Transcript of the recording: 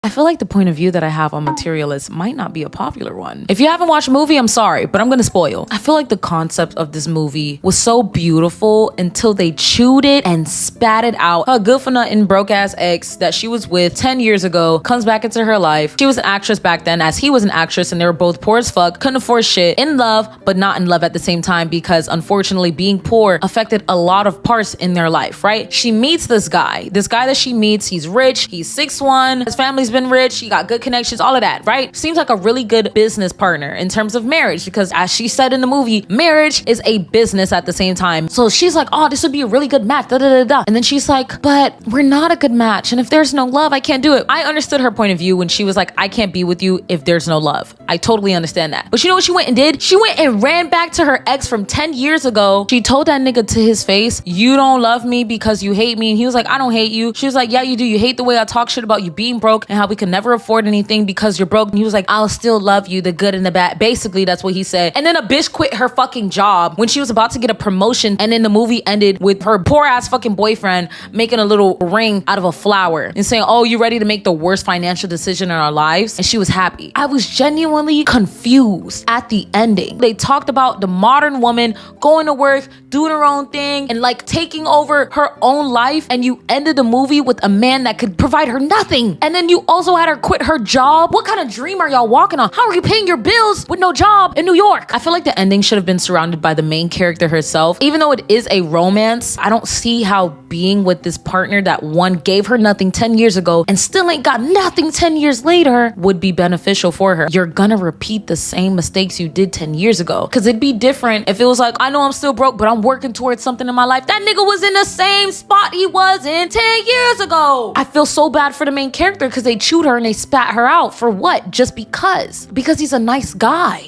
I feel like the point of view that I have on Materialist might not be a popular one. If you haven't watched the movie, I'm sorry, but I'm gonna spoil. I feel like the concept of this movie was so beautiful until they chewed it and spat it out. Her good for nothing broke ass ex that she was with 10 years ago comes back into her life. She was an actress back then, as he was an actress, and they were both poor as fuck, couldn't afford shit, in love, but not in love at the same time, because unfortunately being poor affected a lot of parts in their life, right? She meets this guy that she meets. He's rich, he's 6'1", his family's been rich, he got good connections, all of that, right? Seems like a really good business partner in terms of marriage, because as she said in the movie, marriage is a business at the same time. So she's like, oh, this would be a really good match, da da da da. And then she's like, but we're not a good match, and if there's no love, I can't do it. I understood her point of view when she was like, I can't be with you if there's no love. I totally understand that. But you know what she went and did? She went and ran back to her ex from 10 years ago. She told that nigga to his face, you don't love me because you hate me. And he was like, I don't hate you. She was like, yeah, you do. You hate the way I talk shit about you being broke and how we can never afford anything because you're broke. And he was like, I'll still love you, the good and the bad. Basically, that's what he said. And then a bitch quit her fucking job when she was about to get a promotion. And then the movie ended with her poor ass fucking boyfriend making a little ring out of a flower and saying, oh, you ready to make the worst financial decision in our lives? And she was happy. I was genuinely confused at the ending. They talked about the modern woman going to work, doing her own thing, and like taking over her own life. And you ended the movie with a man that could provide her nothing. And then you also had her quit her job. What kind of dream are y'all walking on? How are you paying your bills with no job in New York? I feel like the ending should have been surrounded by the main character herself. Even though it is a romance, I don't see how being with this partner that one gave her nothing 10 years ago and still ain't got nothing 10 years later would be beneficial for her. You're gonna repeat the same mistakes you did 10 years ago. Because it'd be different if it was like, I know I'm still broke, but I'm working towards something in my life. That nigga was in the same spot he was in 10 years ago. I feel so bad for the main character because they chewed her and they spat her out for what? Just because he's a nice guy.